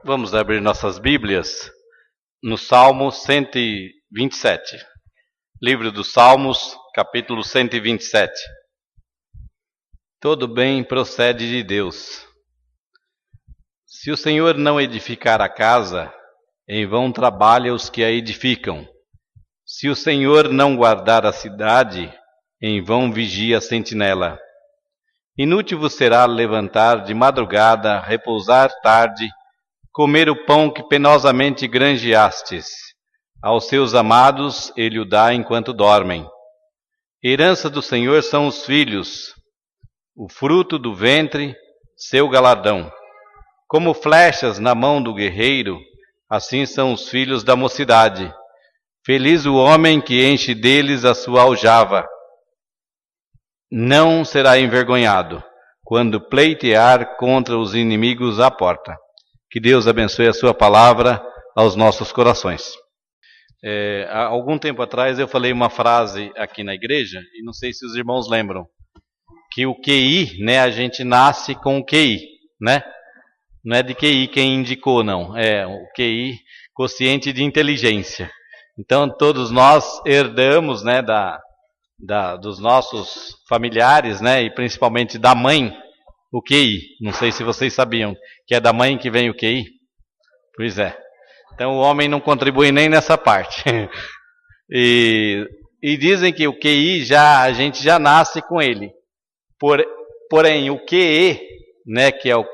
Vamos abrir nossas Bíblias no Salmo 127. Livro dos Salmos, capítulo 127. Todo bem procede de Deus. Se o Senhor não edificar a casa, em vão trabalham os que a edificam. Se o Senhor não guardar a cidade, em vão vigia a sentinela. Inútil vos será levantar de madrugada, repousar tarde, comer o pão que penosamente granjeastes. Aos seus amados ele o dá enquanto dormem. Herança do Senhor são os filhos, o fruto do ventre, seu galardão. Como flechas na mão do guerreiro, assim são os filhos da mocidade. Feliz o homem que enche deles a sua aljava. Não será envergonhado quando pleitear contra os inimigos à porta. Que Deus abençoe a sua palavra aos nossos corações. Há algum tempo atrás eu falei uma frase aqui na igreja, e não sei se os irmãos lembram, que o QI, né, a gente nasce com o QI, né? Não é de QI quem indicou, não. É o QI, quociente de inteligência. Então todos nós herdamos, né, dos nossos familiares, né, e principalmente da mãe, o QI. Não sei se vocês sabiam que é da mãe que vem o QI. Pois é. Então o homem não contribui nem nessa parte. E dizem que o QI a gente já nasce com ele. Porém, o QE, né, que é o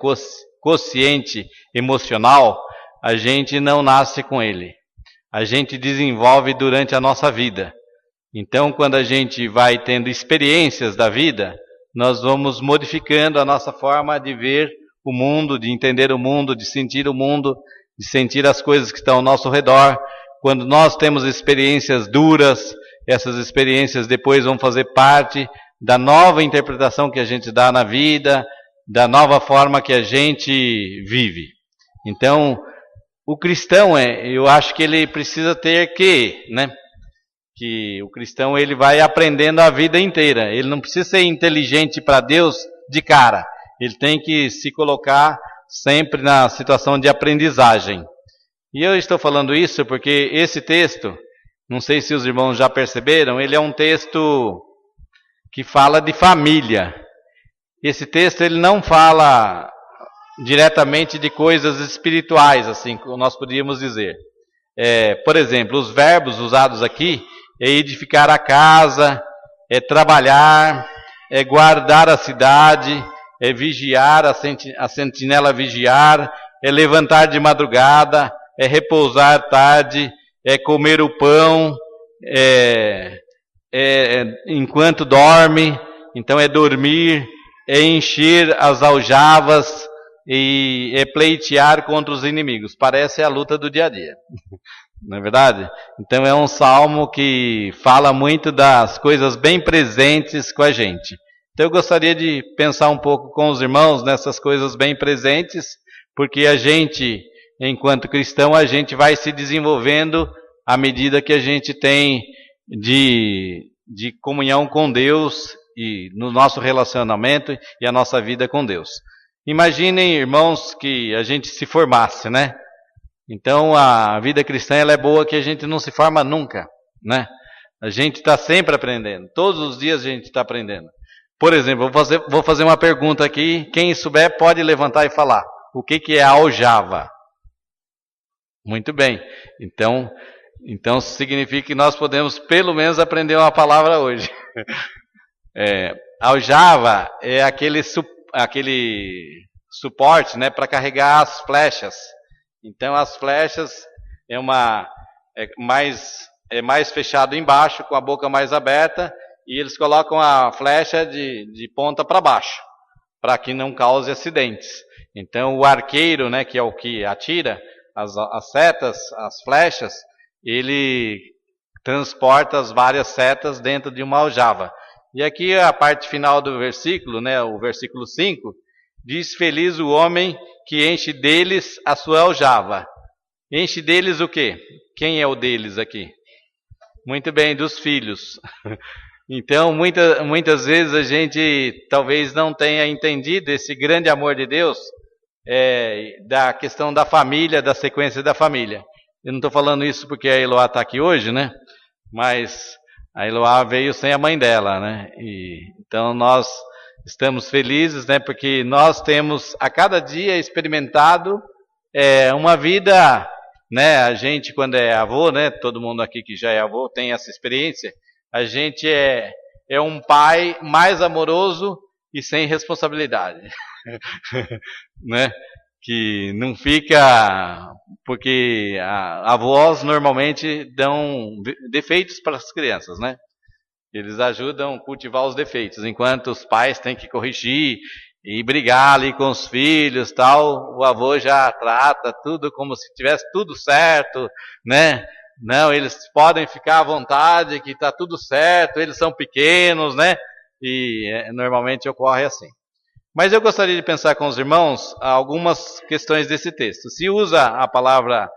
quociente emocional, a gente não nasce com ele. A gente desenvolve durante a nossa vida. Então, quando a gente vai tendo experiências da vida, nós vamos modificando a nossa forma de ver o mundo, de entender o mundo, de sentir as coisas que estão ao nosso redor. Quando nós temos experiências duras, essas experiências depois vão fazer parte da nova interpretação que a gente dá na vida, da nova forma que a gente vive. Então, o cristão, eu acho que ele precisa ter né? Que o cristão ele vai aprendendo a vida inteira. Ele não precisa ser inteligente para Deus de cara. Ele tem que se colocar sempre na situação de aprendizagem. E eu estou falando isso porque esse texto, não sei se os irmãos já perceberam, ele é um texto que fala de família. Esse texto ele não fala diretamente de coisas espirituais, assim como nós poderíamos dizer. Por exemplo, os verbos usados aqui é edificar a casa, é trabalhar, é guardar a cidade, é vigiar, a sentinela vigiar, é levantar de madrugada, é repousar tarde, é comer o pão, enquanto dorme, então é dormir, é encher as aljavas e é pleitear contra os inimigos. Parece a luta do dia a dia. Não é verdade? Então é um salmo que fala muito das coisas bem presentes com a gente. Então eu gostaria de pensar um pouco com os irmãos nessas coisas bem presentes, porque a gente, enquanto cristão, a gente vai se desenvolvendo à medida que a gente tem de comunhão com Deus e no nosso relacionamento e a nossa vida com Deus. Imaginem, irmãos, que a gente se formasse, né? Então a vida cristã ela é boa que a gente não se forma nunca, né? A gente está sempre aprendendo, todos os dias a gente está aprendendo. Por exemplo, vou fazer uma pergunta aqui, quem souber pode levantar e falar. O que é aljava? Muito bem, então significa que nós podemos pelo menos aprender uma palavra hoje. Aljava é aquele suporte, né, para carregar as flechas. Então as flechas é mais fechado embaixo, com a boca mais aberta, e eles colocam a flecha de ponta para baixo, para que não cause acidentes. Então o arqueiro, né, que é o que atira as setas, as flechas, ele transporta as várias setas dentro de uma aljava. E aqui a parte final do versículo, né, o versículo 5, diz: feliz o homem que enche deles a sua aljava. Enche deles o quê? Quem é o deles aqui? Muito bem, dos filhos. Então, muitas vezes a gente talvez não tenha entendido esse grande amor de Deus, da questão da família, da sequência da família. Eu não estou falando isso porque a Eloá está aqui hoje, né? Mas a Eloá veio sem a mãe dela, né? Então nós estamos felizes, né? Porque nós temos a cada dia experimentado uma vida, né? A gente quando é avô, né? Todo mundo aqui que já é avô tem essa experiência. A gente é um pai mais amoroso e sem responsabilidade, né? Que não fica, porque avós normalmente dão defeitos para as crianças, né? Eles ajudam a cultivar os defeitos, enquanto os pais têm que corrigir e brigar ali com os filhos, tal. O avô já trata tudo como se tivesse tudo certo, né? Não, eles podem ficar à vontade, que está tudo certo, eles são pequenos, né? E normalmente ocorre assim. Mas eu gostaria de pensar com os irmãos algumas questões desse texto. Se usa a palavra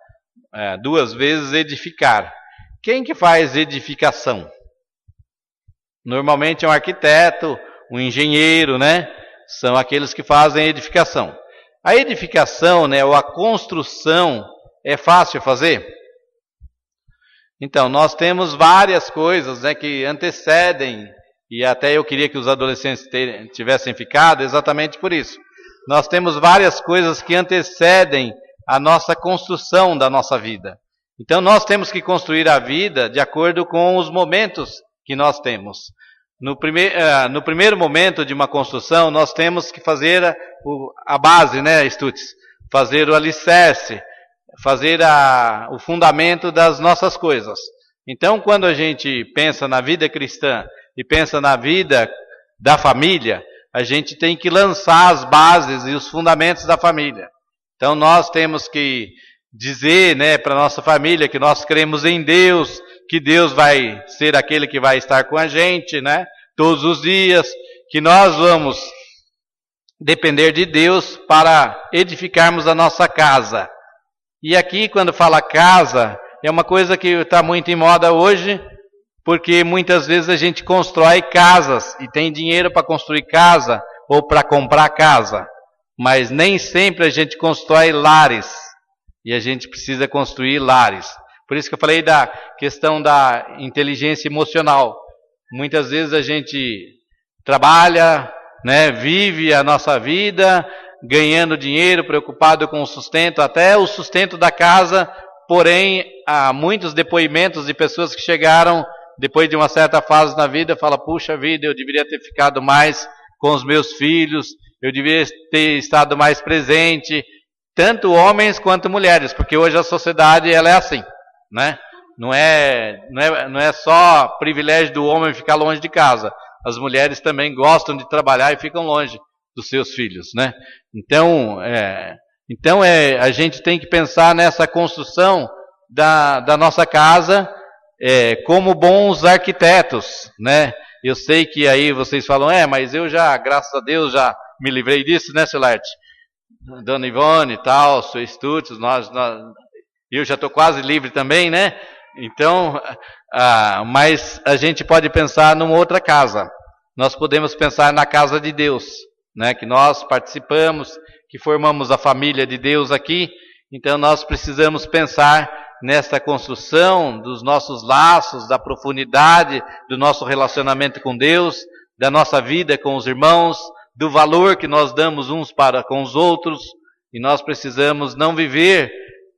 2 vezes edificar. Quem que faz edificação? Normalmente é um arquiteto, um engenheiro, né? São aqueles que fazem edificação. A edificação, né, ou a construção, é fácil fazer? Então, nós temos várias coisas, né, que antecedem, e até eu queria que os adolescentes tivessem ficado exatamente por isso. Nós temos várias coisas que antecedem a nossa construção da nossa vida. Então, nós temos que construir a vida de acordo com os momentos que nós temos. No primeiro momento de uma construção, nós temos que fazer a base, né, Stutz? Fazer o alicerce, fazer o fundamento das nossas coisas. Então, quando a gente pensa na vida cristã e pensa na vida da família, a gente tem que lançar as bases e os fundamentos da família. Então, nós temos que dizer, né, para a nossa família que nós cremos em Deus, que Deus vai ser aquele que vai estar com a gente, né, todos os dias, que nós vamos depender de Deus para edificarmos a nossa casa. E aqui, quando fala casa, é uma coisa que está muito em moda hoje, porque muitas vezes a gente constrói casas e tem dinheiro para construir casa ou para comprar casa, mas nem sempre a gente constrói lares, e a gente precisa construir lares. Por isso que eu falei da questão da inteligência emocional. Muitas vezes a gente trabalha, né, vive a nossa vida, ganhando dinheiro, preocupado com o sustento, até o sustento da casa, porém, há muitos depoimentos de pessoas que chegaram depois de uma certa fase na vida, fala, puxa vida, eu deveria ter ficado mais com os meus filhos, eu deveria ter estado mais presente, tanto homens quanto mulheres, porque hoje a sociedade ela é assim, né? Não é só privilégio do homem ficar longe de casa, as mulheres também gostam de trabalhar e ficam longe dos seus filhos, né? Então a gente tem que pensar nessa construção da nossa casa, como bons arquitetos, né? Eu sei que aí vocês falam, mas eu já, graças a Deus, já me livrei disso, né, Silarte? Dona Ivone e tal, sou Stutz, eu já estou quase livre também, né? Então, mas a gente pode pensar numa outra casa. Nós podemos pensar na casa de Deus, né? Que nós participamos, que formamos a família de Deus aqui. Então, nós precisamos pensar nesta construção dos nossos laços, da profundidade do nosso relacionamento com Deus, da nossa vida com os irmãos, do valor que nós damos uns para com os outros, e nós precisamos não viver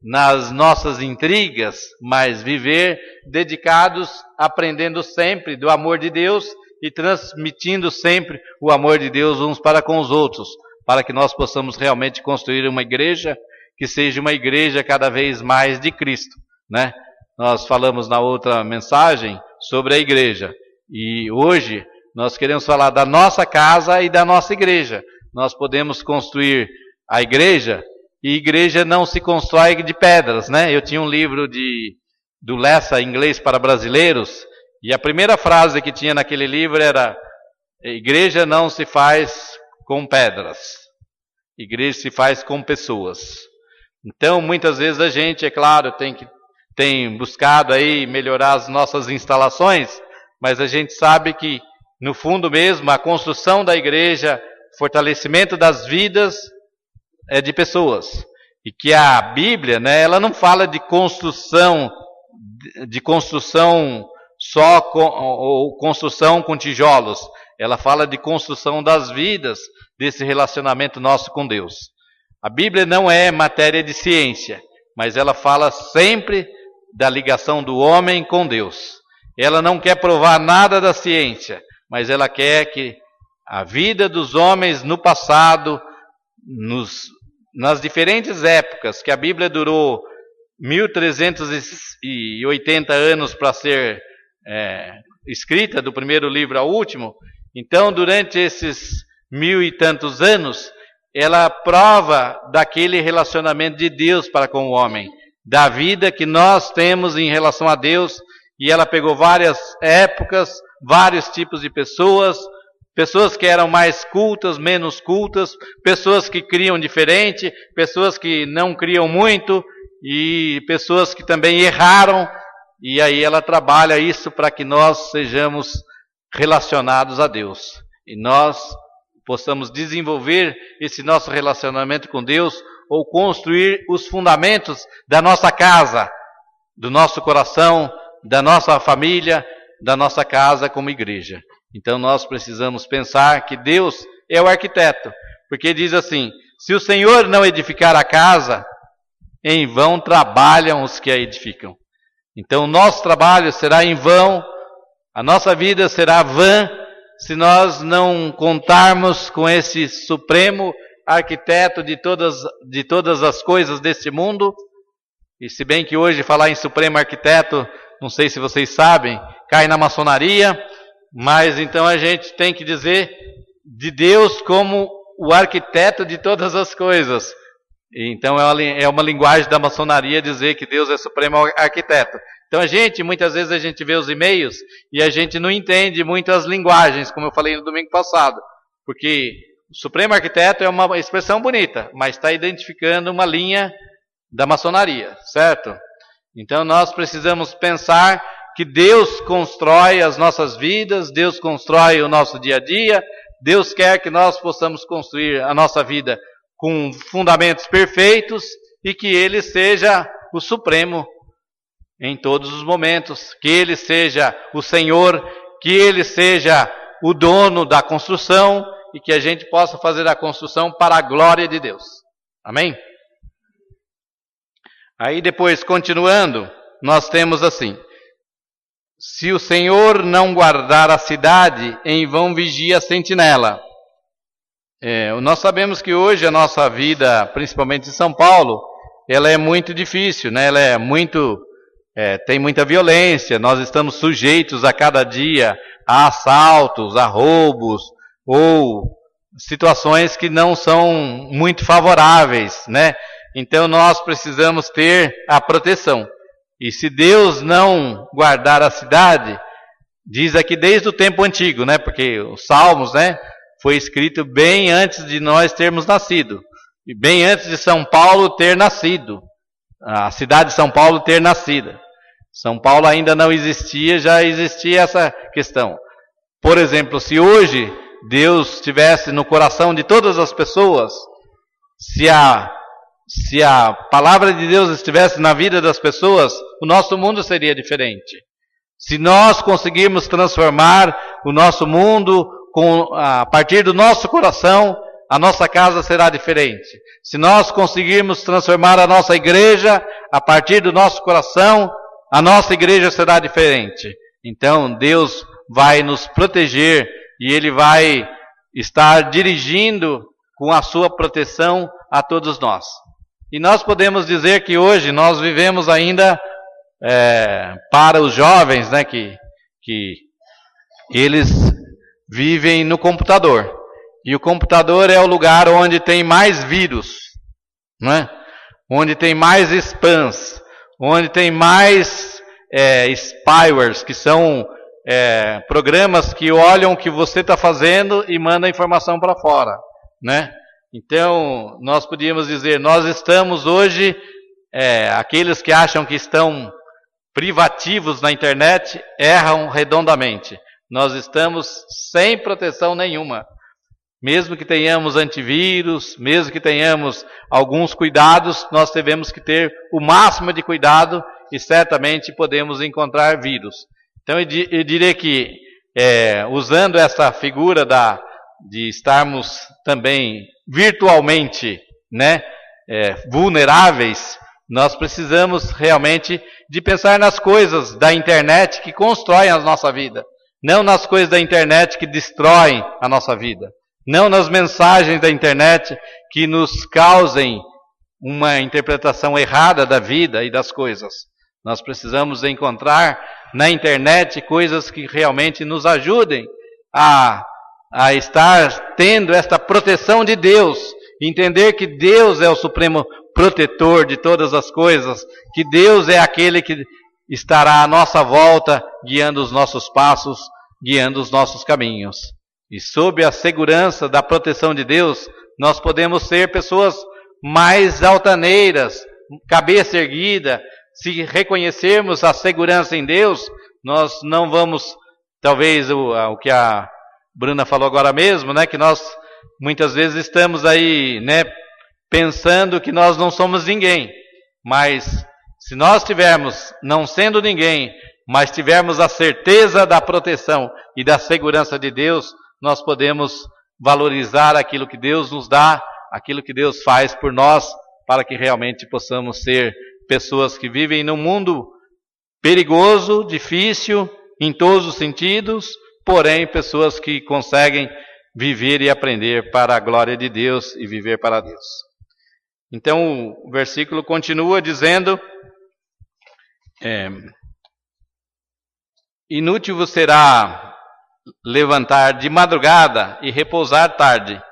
nas nossas intrigas, mas viver dedicados, aprendendo sempre do amor de Deus e transmitindo sempre o amor de Deus uns para com os outros, para que nós possamos realmente construir uma igreja que seja uma igreja cada vez mais de Cristo, né? Nós falamos na outra mensagem sobre a igreja, e hoje nós queremos falar da nossa casa e da nossa igreja. Nós podemos construir a igreja, e igreja não se constrói de pedras, né? Eu tinha um livro do Lessa, Inglês para Brasileiros, e a primeira frase que tinha naquele livro era: igreja não se faz com pedras, igreja se faz com pessoas. Então, muitas vezes a gente, é claro, tem buscado aí melhorar as nossas instalações, mas a gente sabe que, no fundo mesmo, a construção da igreja, fortalecimento das vidas, é de pessoas. E que a Bíblia, né, ela não fala de construção só ou construção com tijolos. Ela fala de construção das vidas, desse relacionamento nosso com Deus. A Bíblia não é matéria de ciência, mas ela fala sempre da ligação do homem com Deus. Ela não quer provar nada da ciência, mas ela quer que a vida dos homens no passado, nas diferentes épocas, que a Bíblia durou 1380 anos para ser escrita, do primeiro livro ao último. Então, durante esses 1000 e tantos anos, ela prova daquele relacionamento de Deus para com o homem, da vida que nós temos em relação a Deus. E ela pegou várias épocas, vários tipos de pessoas, pessoas que eram mais cultas, menos cultas, pessoas que criam diferente, pessoas que não criam muito, e pessoas que também erraram. E aí ela trabalha isso para que nós sejamos relacionados a Deus. E nós possamos desenvolver esse nosso relacionamento com Deus, ou construir os fundamentos da nossa casa, do nosso coração, da nossa família, da nossa casa como igreja. Então nós precisamos pensar que Deus é o arquiteto, porque diz assim: se o Senhor não edificar a casa, em vão trabalham os que a edificam. Então o nosso trabalho será em vão, a nossa vida será vã, se nós não contarmos com esse supremo arquiteto de todas as coisas deste mundo. E se bem que hoje falar em supremo arquiteto, não sei se vocês sabem, cai na maçonaria, mas então a gente tem que dizer de Deus como o arquiteto de todas as coisas. Então é uma linguagem da maçonaria dizer que Deus é supremo arquiteto. Então muitas vezes a gente vê os e-mails e a gente não entende muito as linguagens, como eu falei no domingo passado, porque o supremo arquiteto é uma expressão bonita, mas está identificando uma linha da maçonaria, certo? Então nós precisamos pensar que Deus constrói as nossas vidas, Deus constrói o nosso dia a dia, Deus quer que nós possamos construir a nossa vida com fundamentos perfeitos e que Ele seja o supremo em todos os momentos, que Ele seja o Senhor, que Ele seja o dono da construção e que a gente possa fazer a construção para a glória de Deus. Amém? Aí depois, continuando, nós temos assim: se o Senhor não guardar a cidade, em vão vigia a sentinela. Nós sabemos que hoje a nossa vida, principalmente em São Paulo, ela é muito difícil, né? Ela é tem muita violência, nós estamos sujeitos a cada dia a assaltos, a roubos, ou situações que não são muito favoráveis, né? Então nós precisamos ter a proteção. E se Deus não guardar a cidade, diz aqui desde o tempo antigo, né? Porque os Salmos, né, foi escrito bem antes de nós termos nascido. E bem antes de São Paulo ter nascido. A cidade de São Paulo ter nascido. São Paulo ainda não existia, já existia essa questão. Por exemplo, se hoje Deus estivesse no coração de todas as pessoas, se a palavra de Deus estivesse na vida das pessoas, o nosso mundo seria diferente. Se nós conseguirmos transformar o nosso mundo a partir do nosso coração, a nossa casa será diferente. Se nós conseguirmos transformar a nossa igreja a partir do nosso coração, a nossa igreja será diferente. Então Deus vai nos proteger e Ele vai estar dirigindo com a sua proteção a todos nós. E nós podemos dizer que hoje nós vivemos ainda para os jovens, né, que eles vivem no computador. E o computador é o lugar onde tem mais vírus, né? Onde tem mais spams, onde tem mais spywares, que são programas que olham o que você está fazendo e mandam a informação para fora, né? Então, nós podíamos dizer, nós estamos hoje, aqueles que acham que estão privativos na internet, erram redondamente. Nós estamos sem proteção nenhuma. Mesmo que tenhamos antivírus, mesmo que tenhamos alguns cuidados, nós devemos que ter o máximo de cuidado e certamente podemos encontrar vírus. Então eu diria que, usando essa figura de estarmos também virtualmente, né, vulneráveis, nós precisamos realmente de pensar nas coisas da internet que constroem a nossa vida, não nas coisas da internet que destroem a nossa vida. Não nas mensagens da internet que nos causem uma interpretação errada da vida e das coisas. Nós precisamos encontrar na internet coisas que realmente nos ajudem a estar tendo esta proteção de Deus. Entender que Deus é o supremo protetor de todas as coisas. Que Deus é aquele que estará à nossa volta, guiando os nossos passos, guiando os nossos caminhos. E sob a segurança da proteção de Deus, nós podemos ser pessoas mais altaneiras, cabeça erguida. Se reconhecermos a segurança em Deus, nós não vamos, talvez o que a Bruna falou agora mesmo, né, que nós muitas vezes estamos aí, né, pensando que nós não somos ninguém. Mas se nós tivermos, não sendo ninguém, mas tivermos a certeza da proteção e da segurança de Deus, nós podemos valorizar aquilo que Deus nos dá, aquilo que Deus faz por nós, para que realmente possamos ser pessoas que vivem num mundo perigoso, difícil, em todos os sentidos, porém pessoas que conseguem viver e aprender para a glória de Deus e viver para Deus. Então o versículo continua dizendo: inútil vos será levantar de madrugada e repousar tarde.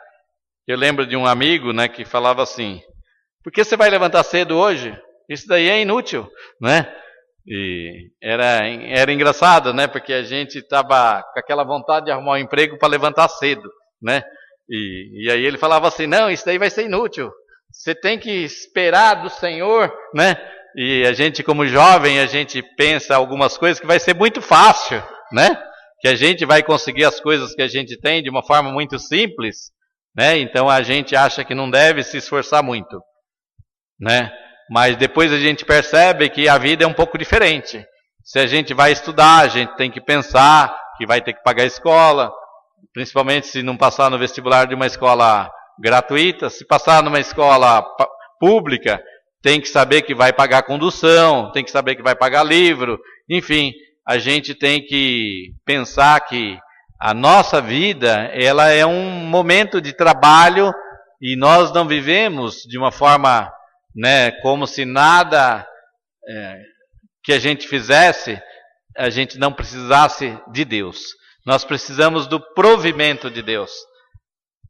Eu lembro de um amigo, né, que falava assim: por que você vai levantar cedo hoje? Isso daí é inútil, né? E era engraçado, né, porque a gente estava com aquela vontade de arrumar um emprego para levantar cedo, né? E aí ele falava assim: não, isso daí vai ser inútil. Você tem que esperar do Senhor, né? E a gente, como jovem, a gente pensa algumas coisas que vai ser muito fácil, né? Que a gente vai conseguir as coisas que a gente tem de uma forma muito simples, né? Então a gente acha que não deve se esforçar muito, né? Mas depois a gente percebe que a vida é um pouco diferente. Se a gente vai estudar, a gente tem que pensar que vai ter que pagar a escola, principalmente se não passar no vestibular de uma escola gratuita. Se passar numa escola pública, tem que saber que vai pagar condução, tem que saber que vai pagar livro, enfim. A gente tem que pensar que a nossa vida, ela é um momento de trabalho e nós não vivemos de uma forma, né, como se nada que a gente fizesse, a gente não precisasse de Deus. Nós precisamos do provimento de Deus.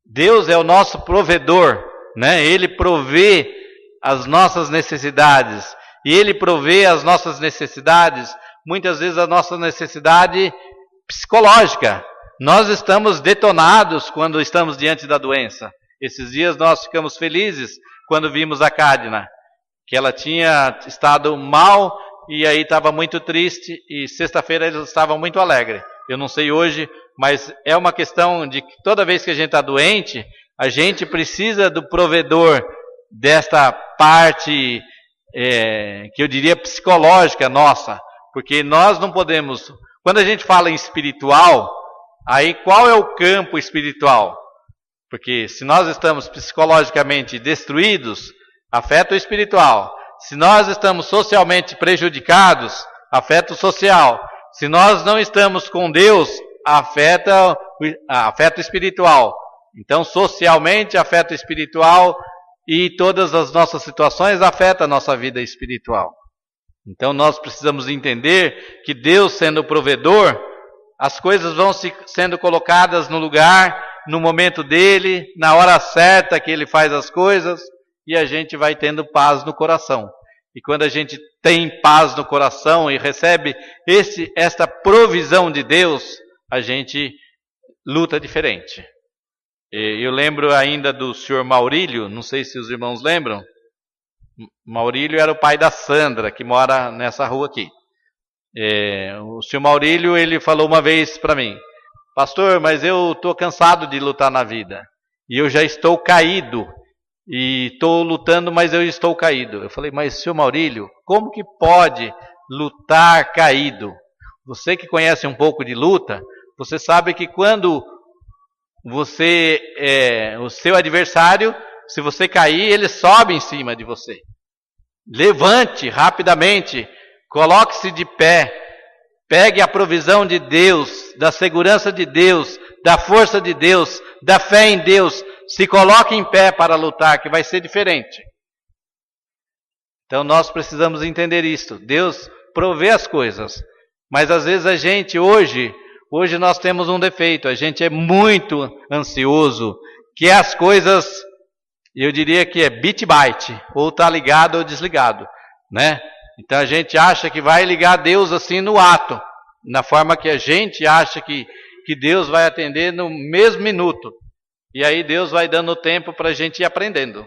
Deus é o nosso provedor, né? Ele provê as nossas necessidades. E Ele provê as nossas necessidades, muitas vezes a nossa necessidade psicológica. Nós estamos detonados quando estamos diante da doença. Esses dias nós ficamos felizes quando vimos a Cadna, que ela tinha estado mal e aí estava muito triste, e sexta-feira eles estavam muito alegres. Eu não sei hoje, mas é uma questão de que toda vez que a gente está doente, a gente precisa do provedor desta parte, que eu diria psicológica nossa, porque nós não podemos, quando a gente fala em espiritual, aí qual é o campo espiritual? Porque se nós estamos psicologicamente destruídos, afeta o espiritual. Se nós estamos socialmente prejudicados, afeta o social. Se nós não estamos com Deus, afeta o espiritual. Então, socialmente afeta o espiritual e todas as nossas situações afetam a nossa vida espiritual. Então, nós precisamos entender que Deus, sendo o provedor, as coisas vão sendo colocadas no lugar, no momento dele, na hora certa que ele faz as coisas, e a gente vai tendo paz no coração. E quando a gente tem paz no coração e recebe esta provisão de Deus, a gente luta diferente. Eu lembro ainda do senhor Maurílio, não sei se os irmãos lembram. Maurílio era o pai da Sandra, que mora nessa rua aqui. O senhor Maurílio, ele falou uma vez para mim: pastor, mas eu estou cansado de lutar na vida. E eu já estou caído. E estou lutando, mas eu estou caído. Eu falei, mas senhor Maurílio, como que pode lutar caído? Você que conhece um pouco de luta, você sabe que quando o seu adversário, se você cair, ele sobe em cima de você. Levante rapidamente, coloque-se de pé, pegue a provisão de Deus, da segurança de Deus, da força de Deus, da fé em Deus, se coloque em pé para lutar, que vai ser diferente. Então nós precisamos entender isto. Deus provê as coisas, mas às vezes a gente hoje nós temos um defeito, a gente é muito ansioso, que as coisas, eu diria que é bit byte, ou está ligado ou desligado, né? Então a gente acha que vai ligar Deus assim no ato, na forma que a gente acha que Deus vai atender no mesmo minuto. E aí Deus vai dando tempo para a gente ir aprendendo.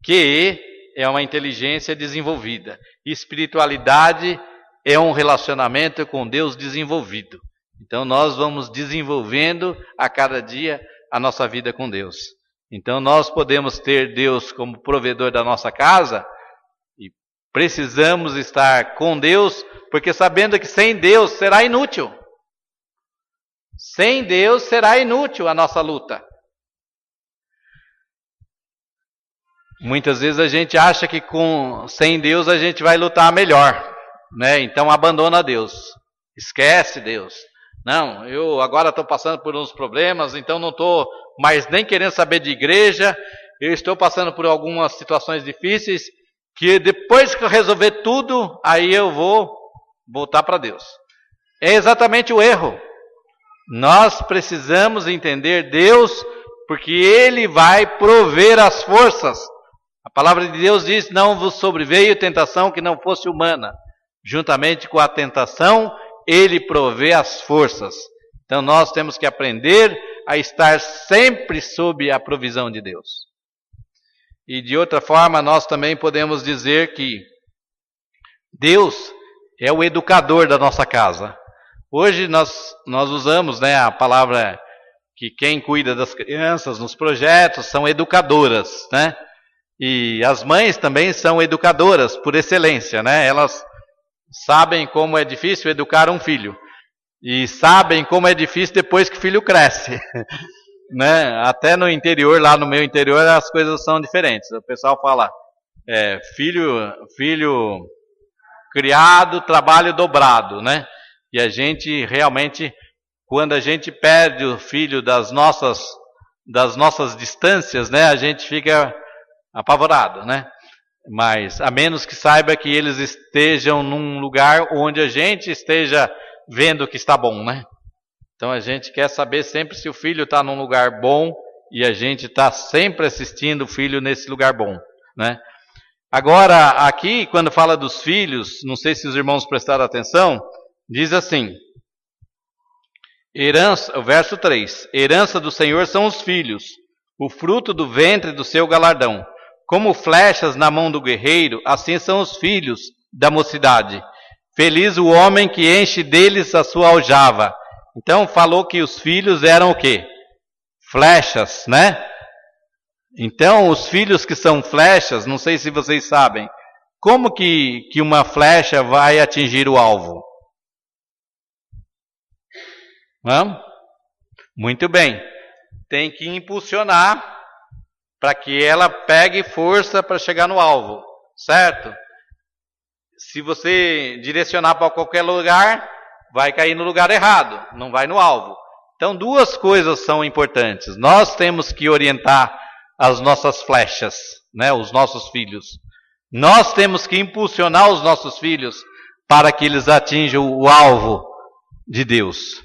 Que é uma inteligência desenvolvida. Espiritualidade é um relacionamento com Deus desenvolvido. Então nós vamos desenvolvendo a cada dia a nossa vida com Deus. Então nós podemos ter Deus como provedor da nossa casa e precisamos estar com Deus, porque sabendo que sem Deus será inútil. Sem Deus será inútil a nossa luta. Muitas vezes a gente acha que sem Deus a gente vai lutar melhor, né? Então abandona Deus, esquece Deus. Não, eu agora estou passando por uns problemas, então não estou mais nem querendo saber de igreja, eu estou passando por algumas situações difíceis, que depois que eu resolver tudo, aí eu vou voltar para Deus. É exatamente o erro. Nós precisamos entender Deus, porque Ele vai prover as forças. A palavra de Deus diz, não vos sobreveio tentação que não fosse humana. Juntamente com a tentação, Ele provê as forças. Então nós temos que aprender a estar sempre sob a provisão de Deus. E de outra forma, nós também podemos dizer que Deus é o educador da nossa casa. Hoje nós usamos, né, a palavra que quem cuida das crianças nos projetos são educadoras, né? E as mães também são educadoras por excelência, né? Elas sabem como é difícil educar um filho. E sabem como é difícil depois que o filho cresce. Né? Até no interior, lá no meu interior, as coisas são diferentes. O pessoal fala, filho criado, trabalho dobrado, né? E a gente realmente, quando a gente perde o filho das nossas distâncias, né? A gente fica apavorado, né? Mas a menos que saiba que eles estejam num lugar onde a gente esteja vendo que está bom, né? Então a gente quer saber sempre se o filho está num lugar bom e a gente está sempre assistindo o filho nesse lugar bom, né? Agora, aqui, quando fala dos filhos, não sei se os irmãos prestaram atenção, diz assim, o verso 3, herança do Senhor são os filhos, o fruto do ventre do seu galardão. Como flechas na mão do guerreiro, assim são os filhos da mocidade. Feliz o homem que enche deles a sua aljava. Então falou que os filhos eram o quê? Flechas, né? Então os filhos que são flechas, não sei se vocês sabem, como que uma flecha vai atingir o alvo? Não? Muito bem. Tem que impulsionar para que ela pegue força para chegar no alvo, certo? Se você direcionar para qualquer lugar, vai cair no lugar errado, não vai no alvo. Então, duas coisas são importantes. Nós temos que orientar as nossas flechas, né, os nossos filhos. Nós temos que impulsionar os nossos filhos para que eles atinjam o alvo de Deus.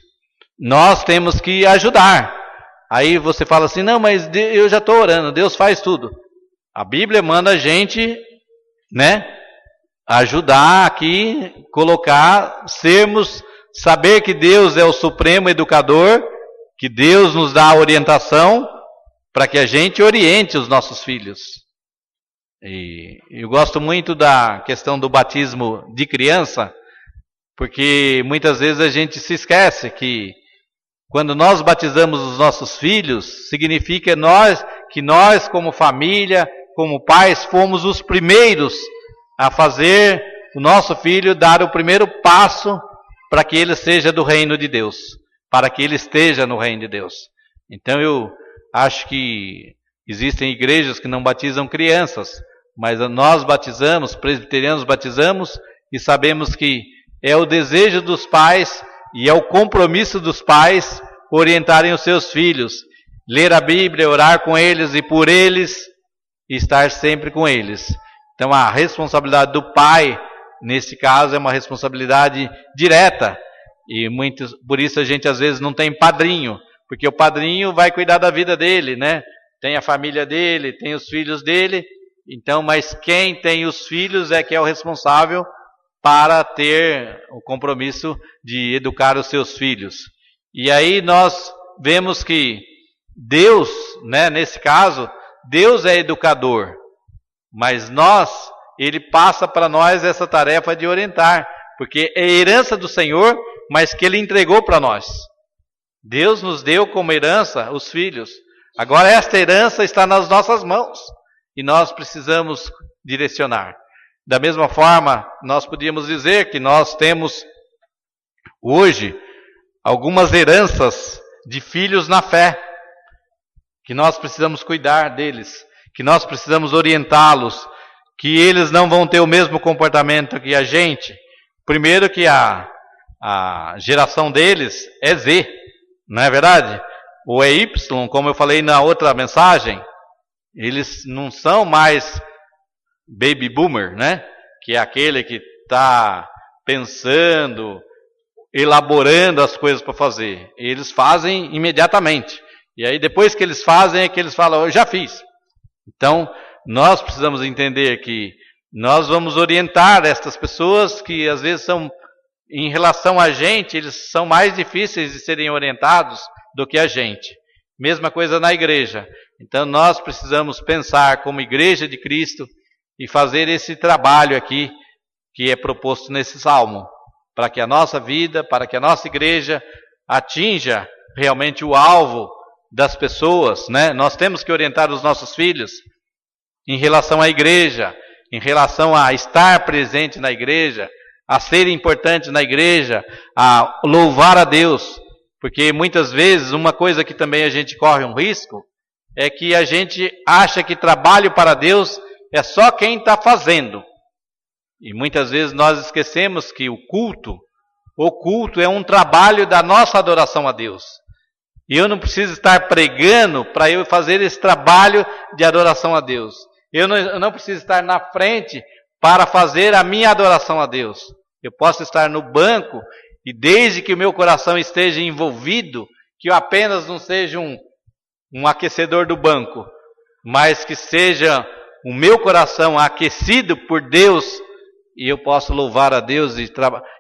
Nós temos que ajudar. Aí você fala assim, não, mas eu já estou orando, Deus faz tudo. A Bíblia manda a gente, né, ajudar aqui, saber que Deus é o supremo educador, que Deus nos dá a orientação para que a gente oriente os nossos filhos. E eu gosto muito da questão do batismo de criança, porque muitas vezes a gente se esquece que quando nós batizamos os nossos filhos, significa que nós como família, como pais, fomos os primeiros a fazer o nosso filho dar o primeiro passo para que ele seja do reino de Deus, para que ele esteja no reino de Deus. Então eu acho que existem igrejas que não batizam crianças, mas nós batizamos, presbiterianos batizamos, e sabemos que é o desejo dos pais e é o compromisso dos pais orientarem os seus filhos, ler a Bíblia, orar com eles e por eles, e estar sempre com eles. Então a responsabilidade do pai, nesse caso, é uma responsabilidade direta, e por isso a gente às vezes não tem padrinho, porque o padrinho vai cuidar da vida dele, né? Tem a família dele, tem os filhos dele, então, mas quem tem os filhos é que é o responsável para ter o compromisso de educar os seus filhos. E aí nós vemos que Deus, né, nesse caso, Deus é educador, mas Ele passa para nós essa tarefa de orientar, porque é herança do Senhor, mas que Ele entregou para nós. Deus nos deu como herança os filhos. Agora esta herança está nas nossas mãos e nós precisamos direcionar. Da mesma forma, nós podíamos dizer que nós temos hoje algumas heranças de filhos na fé, que nós precisamos cuidar deles, que nós precisamos orientá-los, que eles não vão ter o mesmo comportamento que a gente. Primeiro que a geração deles é Z, não é verdade? Ou é Y, como eu falei na outra mensagem, eles não são mais baby boomer, né? Que é aquele que está pensando, elaborando as coisas para fazer. Eles fazem imediatamente. E aí depois que eles fazem é que eles falam, eu já fiz. Então, nós precisamos entender que nós vamos orientar estas pessoas que às vezes são, em relação a gente, eles são mais difíceis de serem orientados do que a gente. Mesma coisa na igreja. Então nós precisamos pensar como igreja de Cristo e fazer esse trabalho aqui que é proposto nesse salmo, para que a nossa vida, para que a nossa igreja atinja realmente o alvo das pessoas, né? Nós temos que orientar os nossos filhos em relação à igreja, em relação a estar presente na igreja, a ser importante na igreja, a louvar a Deus, porque muitas vezes uma coisa que também a gente corre um risco é que a gente acha que trabalho para Deus é só quem está fazendo. E muitas vezes nós esquecemos que o culto é um trabalho da nossa adoração a Deus. E eu não preciso estar pregando para eu fazer esse trabalho de adoração a Deus. Eu não preciso estar na frente para fazer a minha adoração a Deus. Eu posso estar no banco e desde que o meu coração esteja envolvido, que eu apenas não seja um aquecedor do banco, mas que seja o meu coração aquecido por Deus, e eu posso louvar a Deus e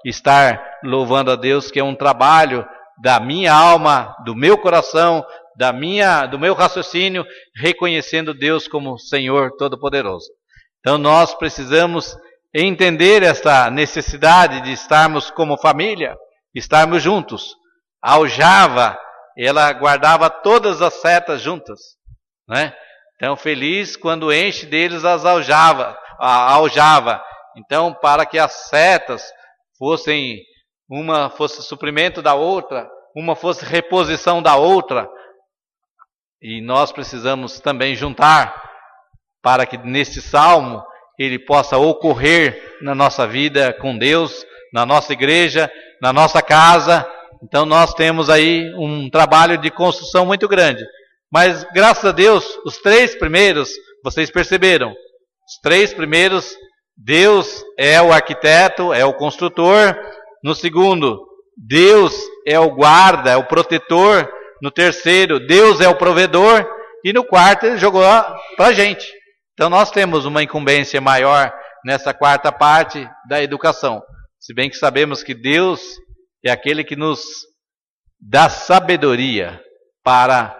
estar louvando a Deus, que é um trabalho da minha alma, do meu coração, do meu raciocínio, reconhecendo Deus como Senhor Todo-Poderoso. Então nós precisamos entender esta necessidade de estarmos como família, estarmos juntos. A aljava, ela guardava todas as setas juntas, né? Então feliz quando enche deles a aljava. Então para que as setas fossem, uma fosse suprimento da outra, uma fosse reposição da outra, e nós precisamos também juntar para que neste salmo ele possa ocorrer na nossa vida com Deus, na nossa igreja, na nossa casa. Então nós temos aí um trabalho de construção muito grande. Mas graças a Deus, os 3 primeiros, vocês perceberam, os 3 primeiros, Deus é o arquiteto, é o construtor. No segundo, Deus é o guarda, é o protetor. No terceiro, Deus é o provedor. E no quarto, ele jogou para a gente. Então nós temos uma incumbência maior nessa quarta parte da educação. Se bem que sabemos que Deus é aquele que nos dá sabedoria para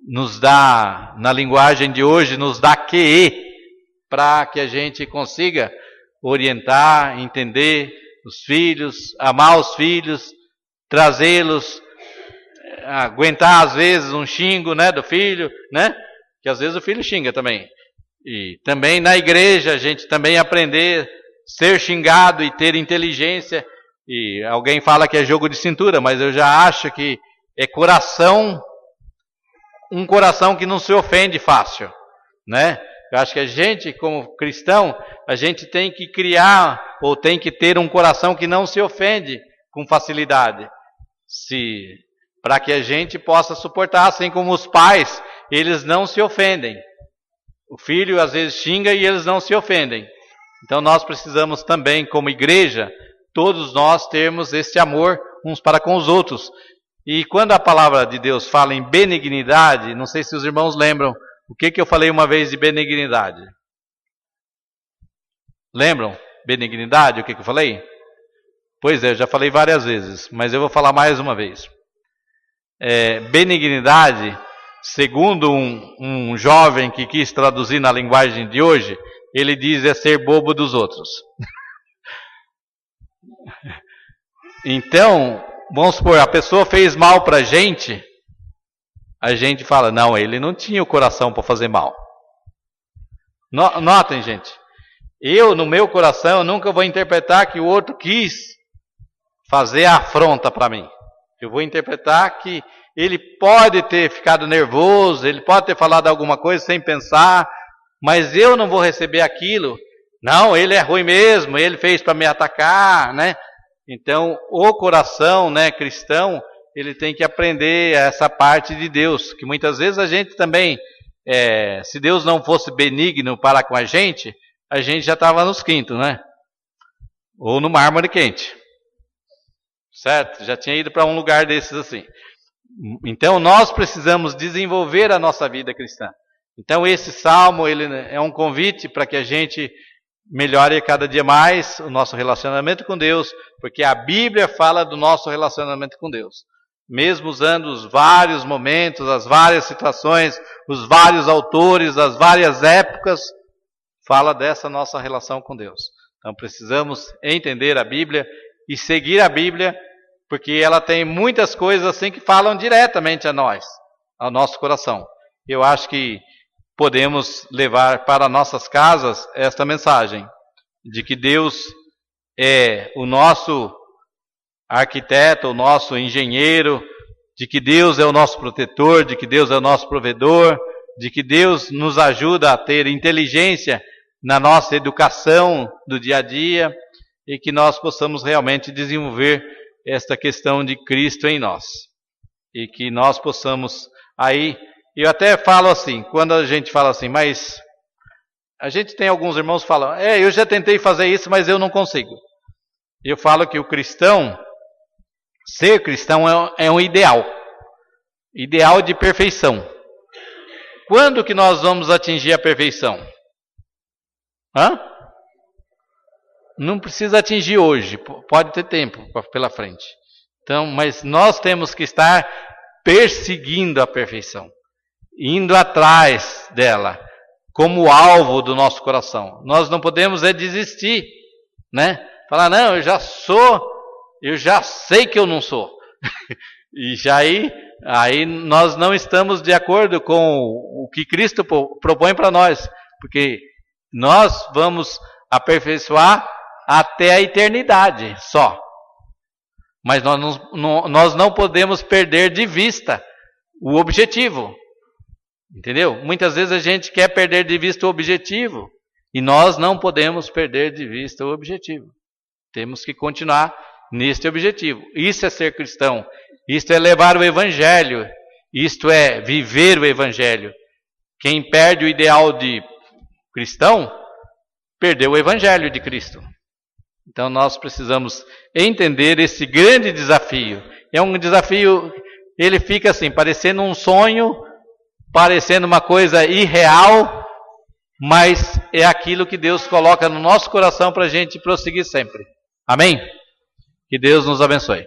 nos dar, na linguagem de hoje, nos dá QE, para que a gente consiga orientar, entender os filhos, amar os filhos, trazê-los aguentar às vezes um xingo, né, do filho, né? Que às vezes o filho xinga também. E também na igreja a gente também aprender ser xingado e ter inteligência. E alguém fala que é jogo de cintura, mas eu já acho que é um coração que não se ofende fácil, né? Eu acho que a gente, como cristão, a gente tem que criar ou tem que ter um coração que não se ofende com facilidade, para que a gente possa suportar, assim como os pais, eles não se ofendem. O filho às vezes xinga e eles não se ofendem. Então nós precisamos também, como igreja, todos nós termos esse amor uns para com os outros. E quando a palavra de Deus fala em benignidade, não sei se os irmãos lembram, o que eu falei uma vez de benignidade? Lembram? Benignidade, o que eu falei? Pois é, eu já falei várias vezes, mas eu vou falar mais uma vez. Benignidade, segundo um jovem que quis traduzir na linguagem de hoje, ele diz é ser bobo dos outros. Então, vamos supor, a pessoa fez mal para a gente fala, não, ele não tinha o coração para fazer mal. Notem, gente, no meu coração, eu nunca vou interpretar que o outro quis fazer a afronta para mim. Eu vou interpretar que ele pode ter ficado nervoso, ele pode ter falado alguma coisa sem pensar, mas eu não vou receber aquilo. Não, ele é ruim mesmo, ele fez para me atacar, né? Então, o coração, né, cristão, ele tem que aprender essa parte de Deus, que muitas vezes a gente também, se Deus não fosse benigno para com a gente já estava nos quintos, né? Ou no mármore quente. Certo? Já tinha ido para um lugar desses assim. Então, nós precisamos desenvolver a nossa vida cristã. Então, esse salmo, ele é um convite para que a gente melhore cada dia mais o nosso relacionamento com Deus, porque a Bíblia fala do nosso relacionamento com Deus. Mesmo usando os vários momentos, as várias situações, os vários autores, as várias épocas, fala dessa nossa relação com Deus. Então precisamos entender a Bíblia e seguir a Bíblia, porque ela tem muitas coisas assim que falam diretamente a nós, ao nosso coração. Eu acho que podemos levar para nossas casas esta mensagem, de que Deus é o nosso arquiteto, o nosso engenheiro, de que Deus é o nosso protetor, de que Deus é o nosso provedor, de que Deus nos ajuda a ter inteligência na nossa educação do dia a dia e que nós possamos realmente desenvolver esta questão de Cristo em nós. E que nós possamos aí, eu até falo assim, quando a gente fala assim, mas a gente tem alguns irmãos que falam, eu já tentei fazer isso, mas eu não consigo. Eu falo que o cristão, ser cristão é um ideal de perfeição. Quando que nós vamos atingir a perfeição? Não precisa atingir hoje, pode ter tempo pela frente. Então, mas nós temos que estar perseguindo a perfeição, indo atrás dela, como alvo do nosso coração. Nós não podemos desistir, né? Falar, não, eu já sei que eu não sou. E já aí nós não estamos de acordo com o que Cristo propõe para nós, porque nós vamos aperfeiçoar até a eternidade só. Mas nós não podemos perder de vista o objetivo. Entendeu? Muitas vezes a gente quer perder de vista o objetivo e nós não podemos perder de vista o objetivo. Temos que continuar neste objetivo. Isso é ser cristão. Isto é levar o Evangelho. Isto é viver o Evangelho. Quem perde o ideal de cristão, perdeu o Evangelho de Cristo. Então nós precisamos entender esse grande desafio. É um desafio, ele fica assim, parecendo um sonho, parecendo uma coisa irreal, mas é aquilo que Deus coloca no nosso coração para a gente prosseguir sempre. Amém? Que Deus nos abençoe.